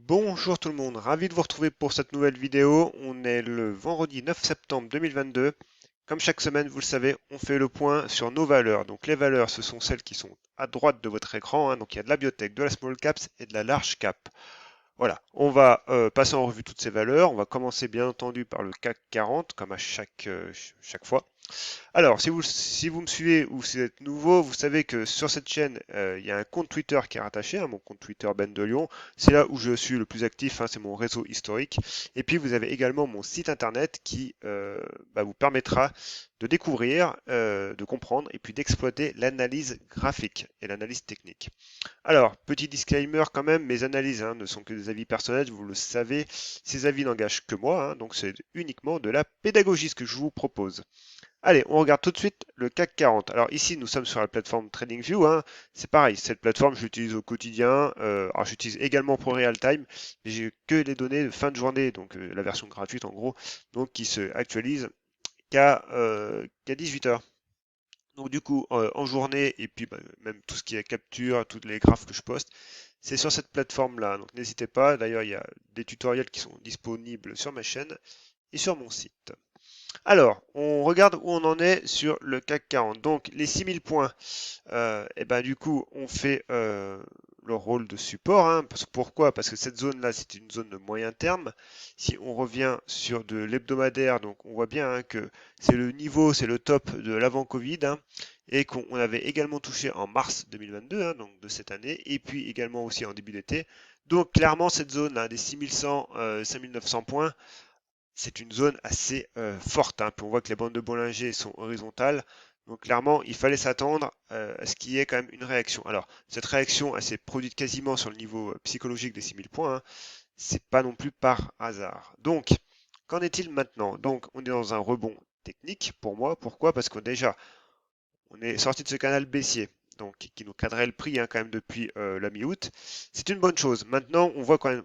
Bonjour tout le monde, ravi de vous retrouver pour cette nouvelle vidéo. On est le vendredi 9 septembre 2022. Comme chaque semaine, vous le savez, on fait le point sur nos valeurs. Donc les valeurs, ce sont celles qui sont à droite de votre écran, hein. Donc il y a de la biotech, de la small caps et de la large cap. Voilà, on va passer en revue toutes ces valeurs. On va commencer bien entendu par le CAC 40, comme à chaque fois. Alors, si vous me suivez ou si vous êtes nouveau, vous savez que sur cette chaîne, il y a un compte Twitter qui est rattaché à mon compte Twitter Ben de Lyon. C'est là où je suis le plus actif, hein, c'est mon réseau historique. Et puis, vous avez également mon site internet qui vous permettra de découvrir, de comprendre et puis d'exploiter l'analyse graphique et l'analyse technique. Alors, petit disclaimer quand même, mes analyses ne sont que des avis personnels, vous le savez, ces avis n'engagent que moi, donc c'est uniquement de la pédagogie ce que je vous propose. Allez, on regarde tout de suite le CAC 40. Alors ici, nous sommes sur la plateforme TradingView, hein. C'est pareil, cette plateforme, je l'utilise au quotidien. Alors j'utilise également pour Real Time, mais j'ai que les données de fin de journée, donc la version gratuite en gros, donc qui se actualise qu'à 18 heures. Donc du coup, en journée, et puis même tout ce qui est capture, tous les graphes que je poste, c'est sur cette plateforme-là. Donc n'hésitez pas, d'ailleurs il y a des tutoriels qui sont disponibles sur ma chaîne et sur mon site. Alors, on regarde où on en est sur le CAC 40. Donc, les 6000 points, et ben, du coup, on fait le rôle de support, hein. Pourquoi? Parce que cette zone-là, c'est une zone de moyen terme. Si on revient sur de l'hebdomadaire, donc on voit bien que c'est le niveau, c'est le top de l'avant-Covid, hein, et qu'on avait également touché en mars 2022, hein, donc de cette année, et puis également aussi en début d'été. Donc, clairement, cette zone là, des 6100, 5900 points, c'est une zone assez forte, hein. Puis on voit que les bandes de Bollinger sont horizontales. Donc clairement, il fallait s'attendre à ce qu'il y ait quand même une réaction. Alors, cette réaction, elle s'est produite quasiment sur le niveau psychologique des 6000 points, hein. C'est pas non plus par hasard. Donc, qu'en est-il maintenant? Donc, on est dans un rebond technique pour moi. Pourquoi? Parce que déjà, on est sorti de ce canal baissier, donc qui nous cadrait le prix, hein, quand même depuis la mi-août. C'est une bonne chose. Maintenant, on voit quand même,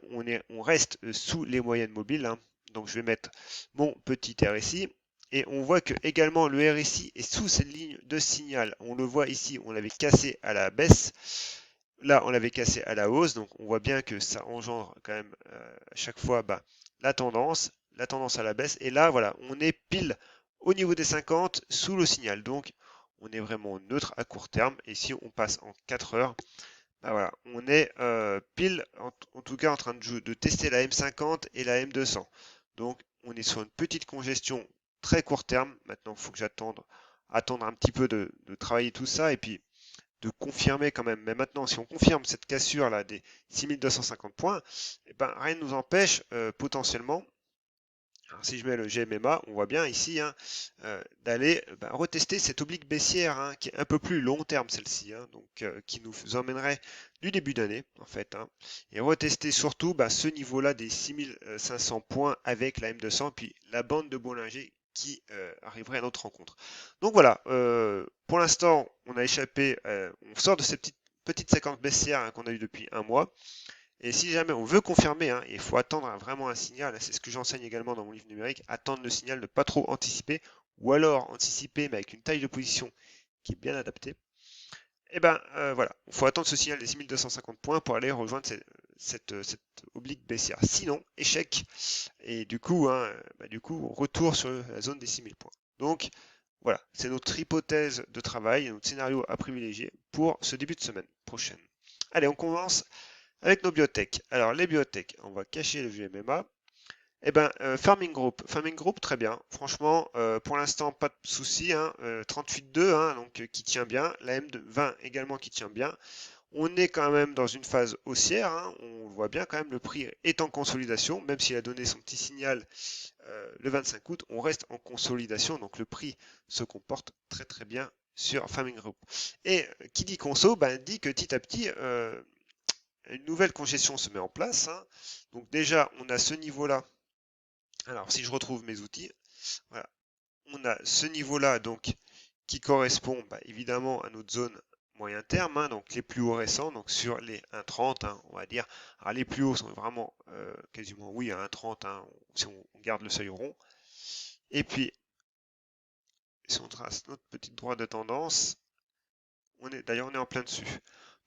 on reste sous les moyennes mobiles, hein. Donc je vais mettre mon petit RSI. Et on voit que également le RSI est sous cette ligne de signal. On le voit ici, on l'avait cassé à la baisse. Là, on l'avait cassé à la hausse. Donc on voit bien que ça engendre quand même à chaque fois la tendance à la baisse. Et là, voilà, on est pile au niveau des 50 sous le signal. Donc on est vraiment neutre à court terme. Et si on passe en 4 heures, bah voilà, on est pile, en tout cas, en train de tester la M50 et la M200. Donc, on est sur une petite congestion très court terme. Maintenant, il faut que attendre un petit peu de travailler tout ça et puis de confirmer quand même. Mais maintenant, si on confirme cette cassure là des 6250 points, eh ben, rien ne nous empêche potentiellement, alors, si je mets le GMMA, on voit bien ici, hein, d'aller retester cette oblique baissière, hein, qui est un peu plus long terme celle-ci, hein, donc qui nous emmènerait du début d'année en fait, hein, et retester surtout ce niveau-là des 6500 points avec la M200, puis la bande de Bollinger qui arriverait à notre rencontre. Donc voilà, pour l'instant on a échappé, on sort de cette petite séquence baissière, hein, qu'on a eu depuis un mois. Et si jamais on veut confirmer, hein, il faut attendre vraiment un signal, c'est ce que j'enseigne également dans mon livre numérique, attendre le signal, ne pas trop anticiper, ou alors anticiper mais avec une taille de position qui est bien adaptée. Et ben voilà, il faut attendre ce signal des 6250 points pour aller rejoindre cette oblique baissière. Sinon, échec, et du coup, retour sur la zone des 6000 points. Donc voilà, c'est notre hypothèse de travail, notre scénario à privilégier pour ce début de semaine prochaine. Allez, on commence avec nos biotech. Alors, les biotech, on va cacher le GMMA. Eh ben, Farming Group. Farming Group, très bien. Franchement, pour l'instant, pas de souci, hein. 38,2, hein, donc qui tient bien. La M20 également qui tient bien. On est quand même dans une phase haussière, hein. On voit bien quand même le prix est en consolidation, même s'il a donné son petit signal le 25 août, on reste en consolidation, donc le prix se comporte très très bien sur Farming Group. Et qui dit conso, dit que petit à petit, une nouvelle congestion se met en place, hein. Donc déjà, on a ce niveau-là. Alors, si je retrouve mes outils, voilà, on a ce niveau-là donc qui correspond évidemment à notre zone moyen terme, hein, donc les plus hauts récents, donc sur les 1,30, hein, on va dire. Alors les plus hauts sont vraiment quasiment oui à 1,30, hein, si on garde le seuil rond. Et puis, si on trace notre petite droite de tendance, d'ailleurs on est en plein dessus.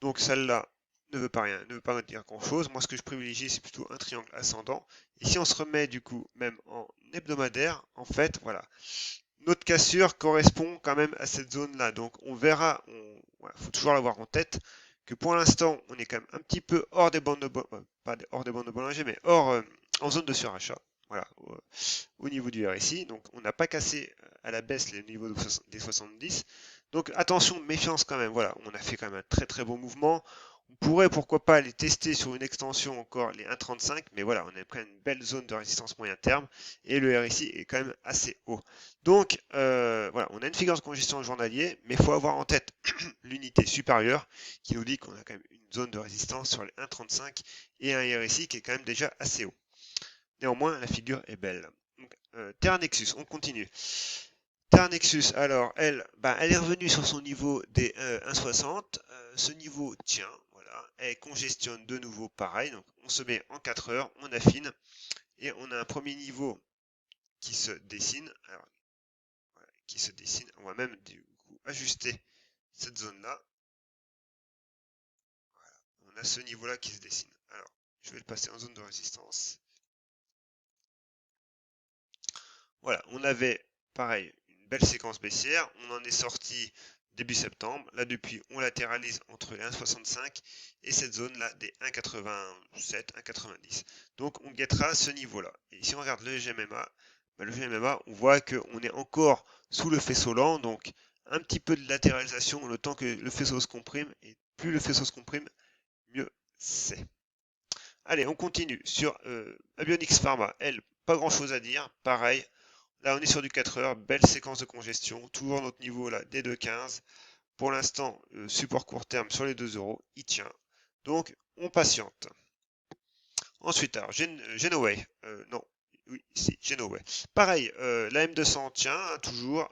Donc celle-là, ne veut pas rien, ne veut pas dire grand-chose. Moi, ce que je privilégie, c'est plutôt un triangle ascendant. Et si on se remet du coup, même en hebdomadaire, en fait, voilà, notre cassure correspond quand même à cette zone-là. Donc, on verra, faut toujours l'avoir en tête, que pour l'instant, on est quand même un petit peu hors des bandes de pas hors des bandes de Bollinger, mais hors en zone de surachat. Voilà, au niveau du RSI. Donc, on n'a pas cassé à la baisse les niveaux des 70. Donc, attention, méfiance quand même. Voilà, on a fait quand même un très très bon mouvement. On pourrait pourquoi pas aller tester sur une extension encore les 1,35, mais voilà, on a quand même une belle zone de résistance moyen terme et le RSI est quand même assez haut. Donc voilà, on a une figure de congestion journalier, mais il faut avoir en tête l'unité supérieure qui nous dit qu'on a quand même une zone de résistance sur les 1,35 et un RSI qui est quand même déjà assez haut. Néanmoins, la figure est belle. Donc, Terra Nexus, on continue. Terra Nexus, alors, elle est revenue sur son niveau des 1,60. Ce niveau tient, voilà. Elle congestionne de nouveau pareil. Donc, on se met en 4 heures, on affine. Et on a un premier niveau qui se dessine. Alors, voilà, qui se dessine. On va même du coup ajuster cette zone-là. Voilà. On a ce niveau-là qui se dessine. Alors, je vais le passer en zone de résistance. Voilà, on avait, pareil, une belle séquence baissière. On en est sorti début septembre. Là, depuis, on latéralise entre les 1,65 et cette zone-là des 1,87, 1,90. Donc, on guettera ce niveau-là. Et si on regarde le GMMA, le GMMA, on voit qu'on est encore sous le faisceau lent. Donc, un petit peu de latéralisation le temps que le faisceau se comprime. Et plus le faisceau se comprime, mieux c'est. Allez, on continue sur Abionics Pharma. Elle, pas grand-chose à dire. Pareil, là, on est sur du 4 heures, belle séquence de congestion, toujours notre niveau là, des 2,15. Pour l'instant, support court terme sur les 2 euros, il tient. Donc, on patiente. Ensuite, alors, Genoway, non, oui, si, Genoway. Pareil, la M200 tient, hein, toujours,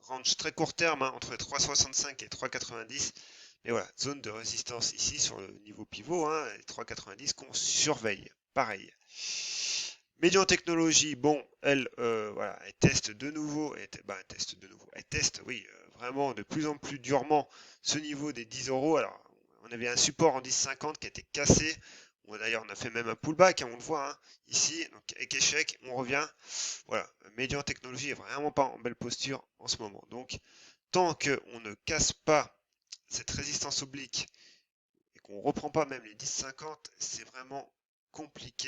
range très court terme, hein, entre 3,65 et 3,90. Mais voilà, zone de résistance ici sur le niveau pivot, hein, 3,90 qu'on surveille. Pareil. Médian Technologie, bon, elle, voilà, elle teste de nouveau, elle teste, oui, vraiment de plus en plus durement ce niveau des 10 euros. Alors, on avait un support en 10,50 qui a été cassé. Bon, d'ailleurs, on a fait même un pullback, hein, on le voit, hein, ici, donc avec échec, on revient. Voilà, Médian Technologie est vraiment pas en belle posture en ce moment. Donc, tant qu'on ne casse pas cette résistance oblique et qu'on ne reprend pas même les 10,50, c'est vraiment compliqué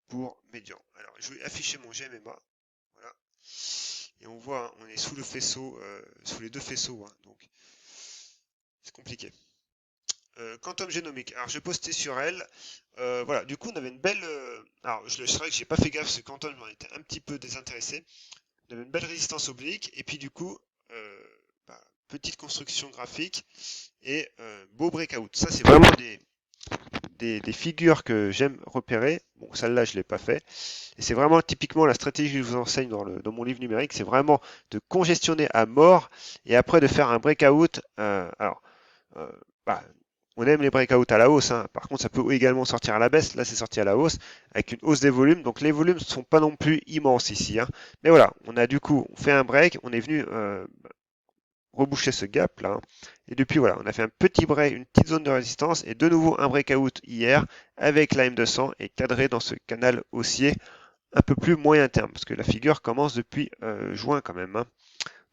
pour médian. Alors, je vais afficher mon GMMA. Voilà. Et on voit, hein, on est sous le faisceau, sous les deux faisceaux. Hein, donc, c'est compliqué. Quantum Génomique. Alors, j'ai posté sur elle. Voilà, du coup, on avait une belle. Alors, c'est vrai que j'ai pas fait gaffe, ce Quantum, j'en étais un petit peu désintéressé. On avait une belle résistance oblique. Et puis, du coup, petite construction graphique et beau breakout. Ça, c'est vraiment des figures que j'aime repérer. Bon, celle-là, je ne l'ai pas fait. Et c'est vraiment typiquement la stratégie que je vous enseigne dans mon livre numérique. C'est vraiment de congestionner à mort et après de faire un breakout. Euh, bah, on aime les breakouts à la hausse. Hein. Par contre, ça peut également sortir à la baisse. Là, c'est sorti à la hausse avec une hausse des volumes. Donc, les volumes ne sont pas non plus immenses ici. Hein. Mais voilà, on a du coup, on fait un break. On est venu reboucher ce gap là. Et depuis voilà, on a fait un petit break, une petite zone de résistance et de nouveau un breakout hier avec la M200 et cadré dans ce canal haussier un peu plus moyen terme parce que la figure commence depuis juin quand même. Hein.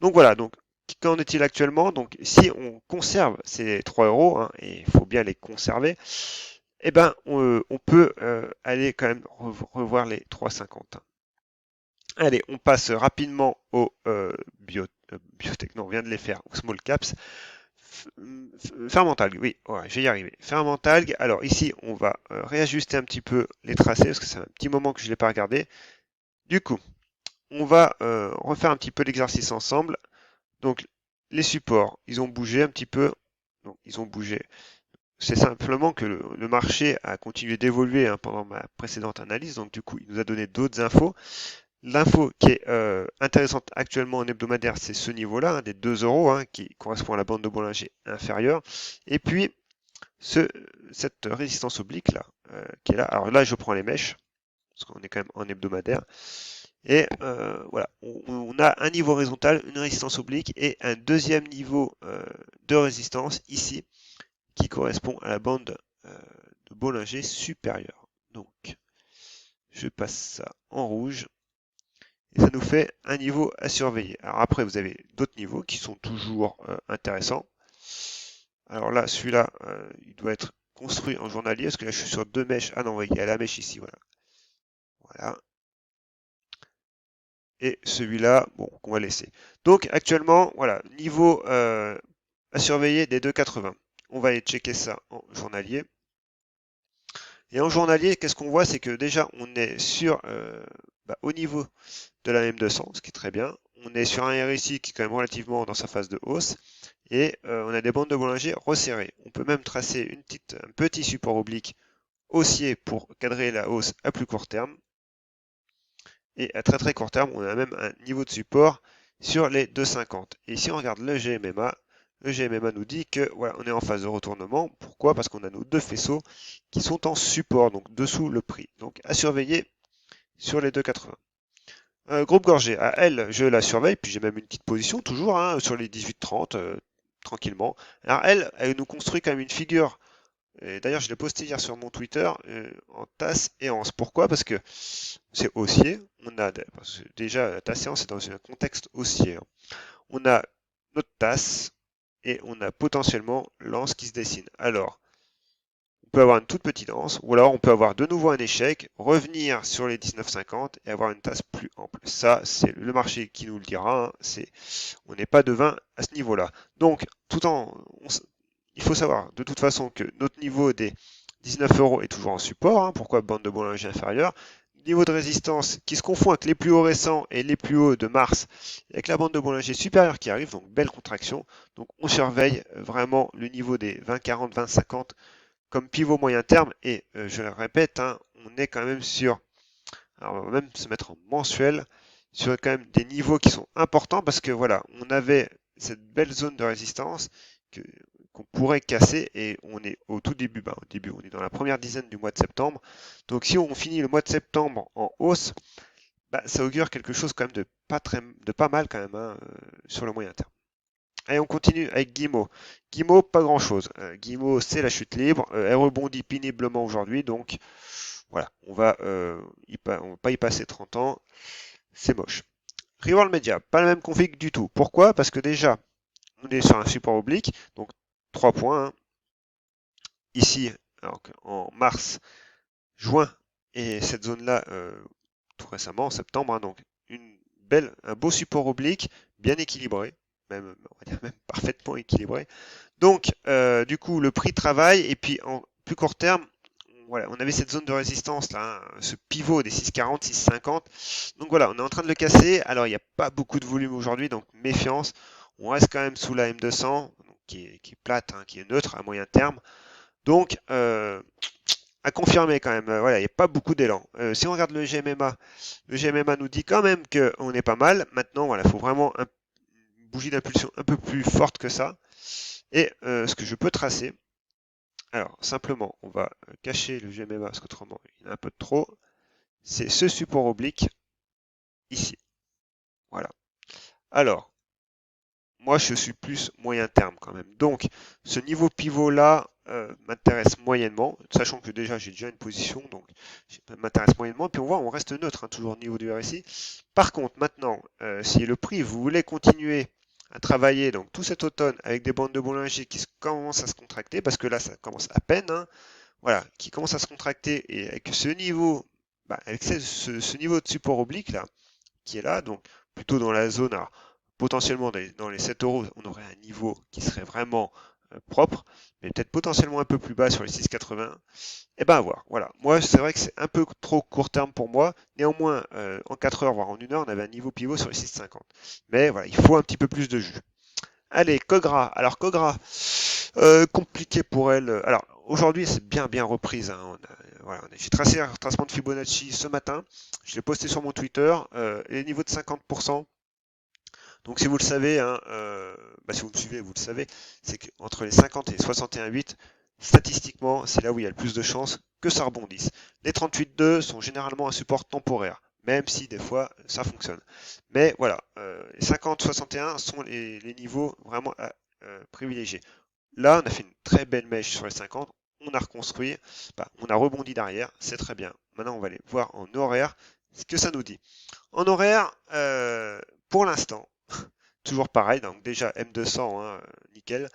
Donc voilà, donc qu'en est-il actuellement? Donc si on conserve ces 3 euros, hein, et il faut bien les conserver, eh ben on peut aller quand même revoir les 3,50. Allez, on passe rapidement au biotech. Non, on vient de les faire, au small caps. Fermentalg, oui, ouais, je vais y arriver. Fermentalg, alors ici, on va réajuster un petit peu les tracés, parce que c'est un petit moment que je ne l'ai pas regardé. Du coup, on va refaire un petit peu l'exercice ensemble. Donc, les supports, ils ont bougé un petit peu. Donc, ils ont bougé. C'est simplement que le marché a continué d'évoluer hein, pendant ma précédente analyse. Donc, du coup, il nous a donné d'autres infos. L'info qui est intéressante actuellement en hebdomadaire, c'est ce niveau-là, hein, des 2 euros, hein, qui correspond à la bande de Bollinger inférieure. Et puis, cette résistance oblique là, qui est là. Alors là, je prends les mèches, parce qu'on est quand même en hebdomadaire. Et voilà, on a un niveau horizontal, une résistance oblique et un deuxième niveau de résistance ici, qui correspond à la bande de Bollinger supérieure. Donc, je passe ça en rouge. Et ça nous fait un niveau à surveiller. Alors après, vous avez d'autres niveaux qui sont toujours intéressants. Alors là, celui-là, il doit être construit en journalier, parce que là, je suis sur deux mèches. Ah non, oui, il y a la mèche ici, voilà. Voilà. Et celui-là, bon, qu'on va laisser. Donc actuellement, voilà, niveau à surveiller des 2,80. On va aller checker ça en journalier. Et en journalier, qu'est-ce qu'on voit? C'est que déjà, on est sur au niveau de la M200, ce qui est très bien. On est sur un RSI qui est quand même relativement dans sa phase de hausse. Et on a des bandes de Bollinger resserrées. On peut même tracer un petit support oblique haussier pour cadrer la hausse à plus court terme. Et à très très court terme, on a même un niveau de support sur les 2,50. Et si on regarde le GMMA nous dit que voilà, on est en phase de retournement. Pourquoi? Parce qu'on a nos deux faisceaux qui sont en support, donc dessous le prix. Donc à surveiller sur les 2,80. Groupe Gorgé, à elle, je la surveille, puis j'ai même une petite position toujours hein, sur les 18,30 tranquillement. Alors elle nous construit quand même une figure. Et d'ailleurs, je l'ai posté hier sur mon Twitter en tasse et anse. Pourquoi? Parce que c'est haussier. Parce que déjà, la tasse et anse, c'est dans un contexte haussier. Hein. On a notre tasse et on a potentiellement l'anse qui se dessine. Alors, on peut avoir une toute petite anse, ou alors on peut avoir de nouveau un échec, revenir sur les 19,50 et avoir une tasse plus ample. Ça, c'est le marché qui nous le dira. Hein. On n'est pas devin à ce niveau-là. Donc, il faut savoir de toute façon que notre niveau des 19 € est toujours en support. Hein. Pourquoi bande de Bollinger inférieure? Niveau de résistance qui se confond avec les plus hauts récents et les plus hauts de mars, avec la bande de Bollinger supérieure qui arrive, donc belle contraction. Donc on surveille vraiment le niveau des 20,40, 20,50 comme pivot moyen terme. Et je le répète, hein, on est quand même sur, alors on va même se mettre en mensuel, sur quand même des niveaux qui sont importants parce que voilà, on avait cette belle zone de résistance qu'on pourrait casser et on est au tout début, au début, on est dans la première dizaine du mois de septembre. Donc si on finit le mois de septembre en hausse, ça augure quelque chose quand même de pas mal quand même hein, sur le moyen terme. Allez, on continue avec Guimau. Guimau, pas grand-chose. Guimau, c'est la chute libre. Elle rebondit péniblement aujourd'hui, donc voilà, on va pas y passer 30 ans. C'est moche. Reworld Media, pas la même config du tout. Pourquoi? Parce que déjà, on est sur un support oblique, donc 3 points. Hein. Ici, alors en mars, juin, et cette zone-là, tout récemment, en septembre, hein, donc un beau support oblique, bien équilibré, même, on va dire même parfaitement équilibré. Donc, du coup, le prix travaille, et puis en plus court terme, voilà, on avait cette zone de résistance là, hein, ce pivot des 6,40, 6,50. Donc voilà, on est en train de le casser. Alors il n'y a pas beaucoup de volume aujourd'hui, donc méfiance. On reste quand même sous la M200, donc, qui est plate, hein, qui est neutre à moyen terme. Donc à confirmer quand même. Voilà, il n'y a pas beaucoup d'élan. Si on regarde le GMMA nous dit quand même qu'on est pas mal. Maintenant, voilà, il faut vraiment une bougie d'impulsion un peu plus forte que ça. Et ce que je peux tracer, alors simplement, on va cacher le GMMA parce qu'autrement, il y en a un peu de trop. C'est ce support oblique ici. Voilà. Alors, moi, je suis plus moyen terme quand même. Donc, ce niveau pivot là m'intéresse moyennement, sachant que déjà j'ai déjà une position, donc m'intéresse moyennement. Puis on voit, on reste neutre, hein, toujours au niveau du RSI. Par contre, maintenant, si le prix, vous voulez continuer à travailler donc tout cet automne avec des bandes de Bollinger qui commencent à se contracter, parce que là, ça commence à peine, hein, voilà, qui commence à se contracter et avec ce niveau, avec ce niveau de support oblique là, qui est là, donc plutôt dans la zone, alors, potentiellement dans les 7 euros, on aurait un niveau qui serait vraiment propre, mais peut-être potentiellement un peu plus bas sur les 6,80. Et ben à voir. Voilà. Moi, c'est vrai que c'est un peu trop court terme pour moi. Néanmoins, en 4 heures, voire en 1 heure, on avait un niveau pivot sur les 6,50. Mais voilà, il faut un petit peu plus de jus. Allez, Cogra. Alors Cogra, compliqué pour elle. Alors aujourd'hui, c'est bien reprise. Hein. Voilà, j'ai tracé un retracement de Fibonacci ce matin. Je l'ai posté sur mon Twitter. Les niveaux de 50%. Donc si vous le savez, hein, si vous me suivez, vous le savez, c'est qu'entre les 50 et 61,8, statistiquement, c'est là où il y a le plus de chances que ça rebondisse. Les 38,2 sont généralement un support temporaire, même si des fois ça fonctionne. Mais voilà, les 50-61 sont les niveaux vraiment privilégiés. Là, on a fait une très belle mèche sur les 50. On a reconstruit, bah, on a rebondi derrière, c'est très bien. Maintenant, on va aller voir en horaire ce que ça nous dit. En horaire, pour l'instant, toujours pareil, donc déjà M200, hein, nickel.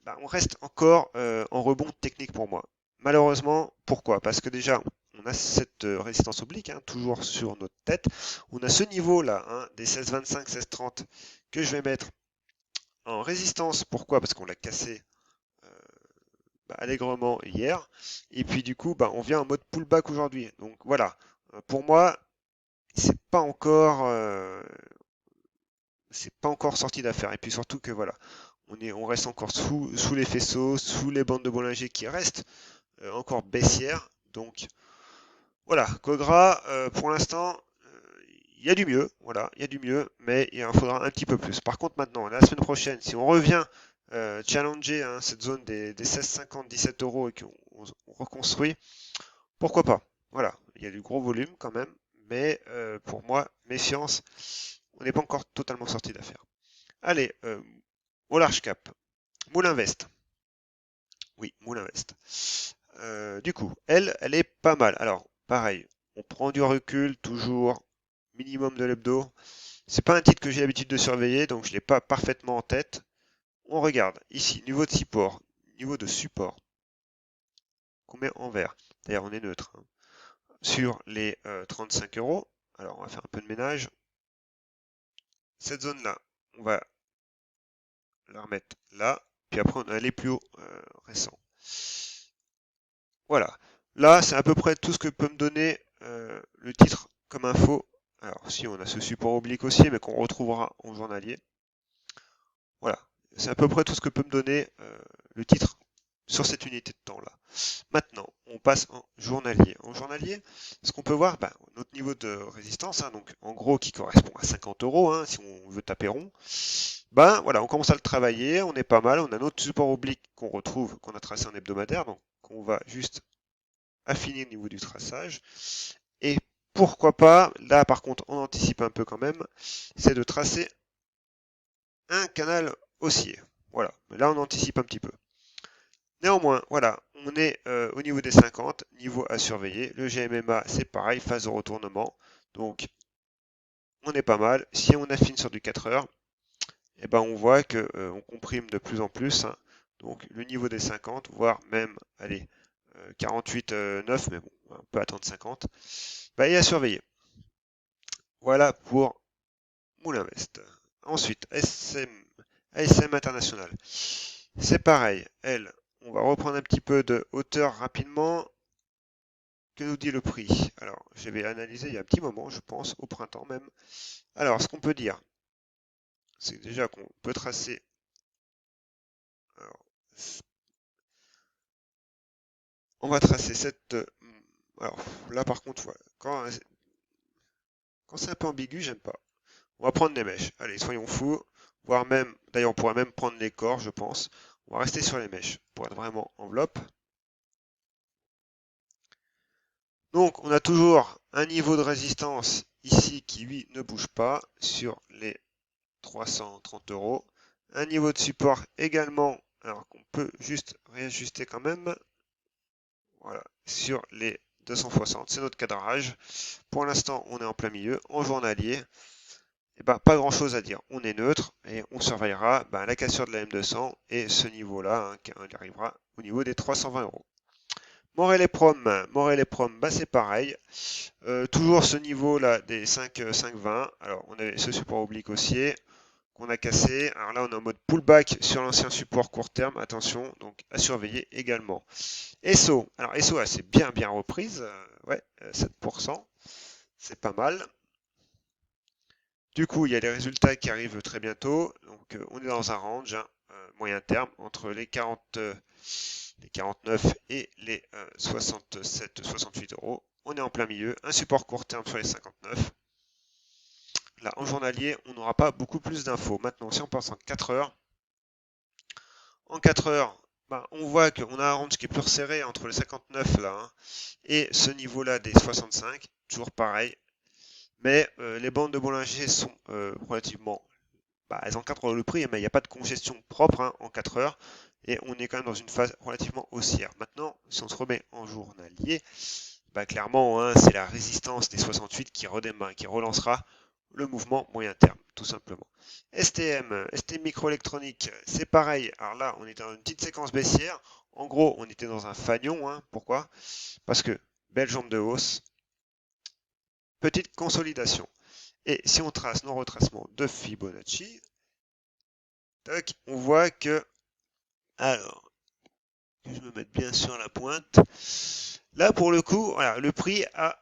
Bah, on reste encore en rebond technique pour moi. Malheureusement, pourquoi? Parce que déjà, on a cette résistance oblique, hein, toujours sur notre tête. On a ce niveau-là, hein, des 16,25, 16,30 que je vais mettre en résistance. Pourquoi? Parce qu'on l'a cassé allègrement hier. Et puis du coup, bah, on vient en mode pullback aujourd'hui. Donc voilà, pour moi, c'est pas encore sorti d'affaire. Et puis surtout que voilà, on reste encore sous les faisceaux, sous les bandes de Bollinger qui restent encore baissières. Donc voilà, Cogra, pour l'instant, il y a du mieux, voilà, il y a du mieux, mais il en faudra un petit peu plus. Par contre, maintenant, la semaine prochaine, si on revient challenger, hein, cette zone des 16,50, 17 euros et qu'on reconstruit, pourquoi pas? Voilà, il y a du gros volume quand même, mais pour moi, méfiance, on n'est pas encore totalement sorti d'affaire. Allez, au large cap, Moulin Vest. Oui, Moulin Vest. Du coup, elle est pas mal. Alors, pareil, on prend du recul, toujours minimum de l'hebdo. C'est pas un titre que j'ai l'habitude de surveiller, donc je l'ai pas parfaitement en tête. On regarde ici, niveau de support qu'on met en vert. D'ailleurs, on est neutre, hein, sur les 35 euros. Alors, on va faire un peu de ménage. Cette zone-là, on va la remettre là, puis après on a les plus hauts récents. Voilà. Là, c'est à peu près tout ce que peut me donner le titre comme info. Alors, si on a ce support oblique aussi, mais qu'on retrouvera en journalier. Voilà. C'est à peu près tout ce que peut me donner le titre sur cette unité de temps-là. Maintenant, on passe en journalier. En journalier, ce qu'on peut voir, bah, notre niveau de résistance, hein, donc en gros qui correspond à 50 euros, hein, si on veut taper rond, ben voilà, on commence à le travailler, on est pas mal, on a notre support oblique qu'on retrouve, qu'on a tracé en hebdomadaire, donc on va juste affiner au niveau du traçage. Et pourquoi pas, là par contre on anticipe un peu quand même, c'est de tracer un canal haussier. Voilà, là on anticipe un petit peu. Néanmoins, voilà, on est au niveau des 50, niveau à surveiller. Le GMMA, c'est pareil, phase de retournement. Donc, on est pas mal. Si on affine sur du 4 heures, eh ben, on voit que on comprime de plus en plus, hein. Donc, le niveau des 50, voire même, allez, 48,9, mais bon, on peut attendre 50. Bah, et à surveiller. Voilà pour Moulin Vest. Ensuite, ASM International. C'est pareil, elle, on va reprendre un petit peu de hauteur rapidement. Que nous dit le prix? Alors, j'avais analysé il y a un petit moment, je pense, au printemps même. Alors, ce qu'on peut dire, c'est déjà qu'on peut tracer. Alors, on va tracer cette. Alors, là par contre, voilà, quand c'est un peu ambigu, j'aime pas. On va prendre des mèches. Allez, soyons fous. Voire même, d'ailleurs, on pourrait même prendre les corps, je pense. On va rester sur les mèches pour être vraiment enveloppe. Donc, on a toujours un niveau de résistance ici qui, lui, ne bouge pas sur les 330 euros. Un niveau de support également, alors qu'on peut juste réajuster quand même. Voilà, sur les 260, c'est notre cadrage. Pour l'instant, on est en plein milieu. En journalier, et ben, pas grand chose à dire. On est neutre et on surveillera la cassure de la M200 et ce niveau-là, hein, qui arrivera au niveau des 320 euros. Morel et Prom, bah, c'est pareil. Toujours ce niveau-là des 5,20. Alors, on avait ce support oblique haussier qu'on a cassé. Alors là, on est en mode pullback sur l'ancien support court terme. Attention, donc à surveiller également. ESSO. Alors, ESSO, elle s'est bien reprise. Ouais, 7%. C'est pas mal. Du coup, il y a les résultats qui arrivent très bientôt. Donc, on est dans un range, hein, moyen terme entre les 49 et les 67-68 euros. On est en plein milieu. Un support court terme sur les 59. Là, en journalier, on n'aura pas beaucoup plus d'infos. Maintenant, si on passe en 4 heures, en 4 heures, on voit qu'on a un range qui est plus resserré entre les 59 là, hein, et ce niveau-là des 65. Toujours pareil. Mais les bandes de Bollinger sont relativement elles encadrent le prix, mais il n'y a pas de congestion propre hein, en 4 heures. Et on est quand même dans une phase relativement haussière. Maintenant, si on se remet en journalier, clairement, hein, c'est la résistance des 68 qui redémarre, qui relancera le mouvement moyen terme, tout simplement. ST microélectronique, c'est pareil. Alors là, on était dans une petite séquence baissière. En gros, on était dans un fanion. Hein. Pourquoi? Parce que belle jambe de hausse, petite consolidation. Et si on trace nos retracements de Fibonacci, tac, on voit que, alors, que je me mette bien sur la pointe. Là, pour le coup, voilà, le prix a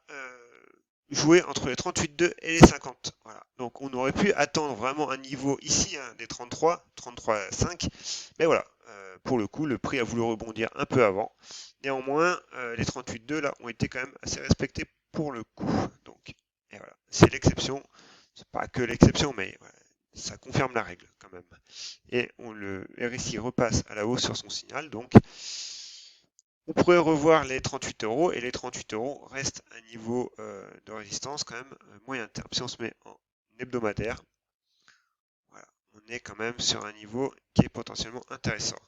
joué entre les 38,2 et les 50. Voilà. Donc, on aurait pu attendre vraiment un niveau ici hein, des 33, 33,5. Mais voilà, pour le coup, le prix a voulu rebondir un peu avant. Néanmoins, les 38,2 là ont été quand même assez respectés pour le coup. Donc, et voilà, c'est l'exception. C'est pas que l'exception, mais voilà, ça confirme la règle quand même. Et le RSI repasse à la hausse sur son signal. Donc, on pourrait revoir les 38 euros et les 38 euros restent un niveau de résistance quand même moyen terme. Si on se met en hebdomadaire, voilà, on est quand même sur un niveau qui est potentiellement intéressant.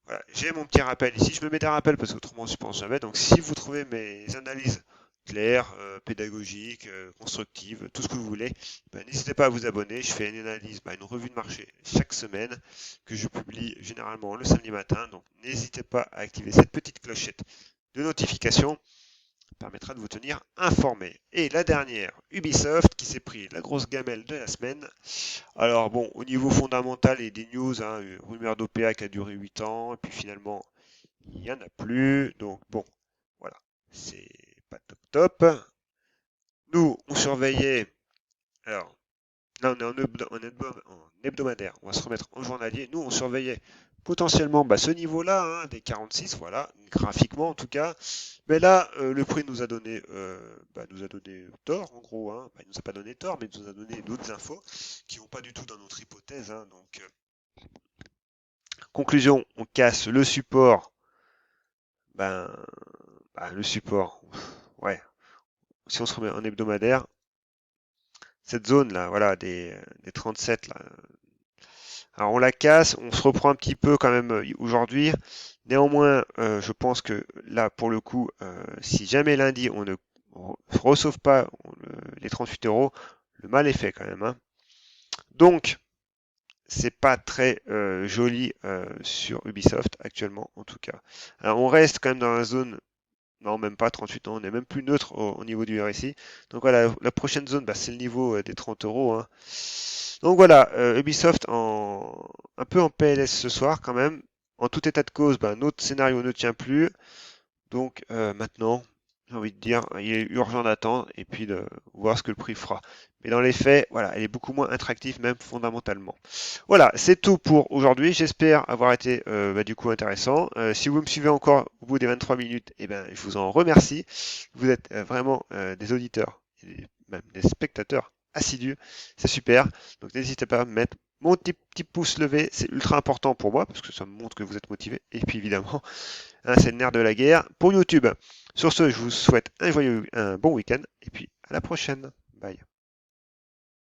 Voilà, j'ai mon petit rappel ici. Je me mets des rappels parce qu'autrement je ne pense jamais. Donc si vous trouvez mes analyses claires, pédagogiques, constructives, tout ce que vous voulez, n'hésitez pas à vous abonner. Je fais une analyse, une revue de marché chaque semaine que je publie généralement le samedi matin. Donc n'hésitez pas à activer cette petite clochette de notification. Ça permettra de vous tenir informé. Et la dernière, Ubisoft qui s'est pris la grosse gamelle de la semaine. Alors bon, au niveau fondamental et des news, hein, rumeur d'OPA qui a duré 8 ans, et puis finalement, il n'y en a plus. Donc bon, voilà, c'est pas top top. Nous, on surveillait, alors là on est en hebdomadaire, on va se remettre en journalier. Nous, on surveillait potentiellement ce niveau-là, hein, des 46, voilà, graphiquement en tout cas. Mais là, le prix nous a donné tort, en gros. Hein. Il nous a pas donné tort, mais il nous a donné d'autres infos qui vont pas du tout dans notre hypothèse. Hein. Donc, conclusion, on casse le support. Le support, ouais. Si on se remet en hebdomadaire, cette zone là, voilà, des 37 là. Alors on la casse, on se reprend un petit peu quand même aujourd'hui. Néanmoins, je pense que là, pour le coup, si jamais lundi on ne ressauve pas les 38 euros, le mal est fait quand même. Hein. Donc, c'est pas très joli sur Ubisoft actuellement, en tout cas. Alors, on reste quand même dans la zone. Non, même pas 38 ans, on est même plus neutre au niveau du RSI. Donc voilà, la prochaine zone, c'est le niveau des 30 euros. Hein. Donc voilà, Ubisoft un peu en PLS ce soir quand même. En tout état de cause, notre scénario ne tient plus. Donc maintenant, j'ai envie de dire, il est urgent d'attendre et puis de voir ce que le prix fera. Mais dans les faits, voilà, elle est beaucoup moins attractive même fondamentalement. Voilà, c'est tout pour aujourd'hui. J'espère avoir été du coup intéressant. Si vous me suivez encore au bout des 23 minutes, je vous en remercie. Vous êtes vraiment des auditeurs et même des spectateurs assidus. C'est super. Donc n'hésitez pas à mettre mon petit pouce levé. C'est ultra important pour moi parce que ça me montre que vous êtes motivé. Et puis évidemment, hein, c'est le nerf de la guerre pour YouTube. Sur ce, je vous souhaite un bon week-end et puis à la prochaine. Bye.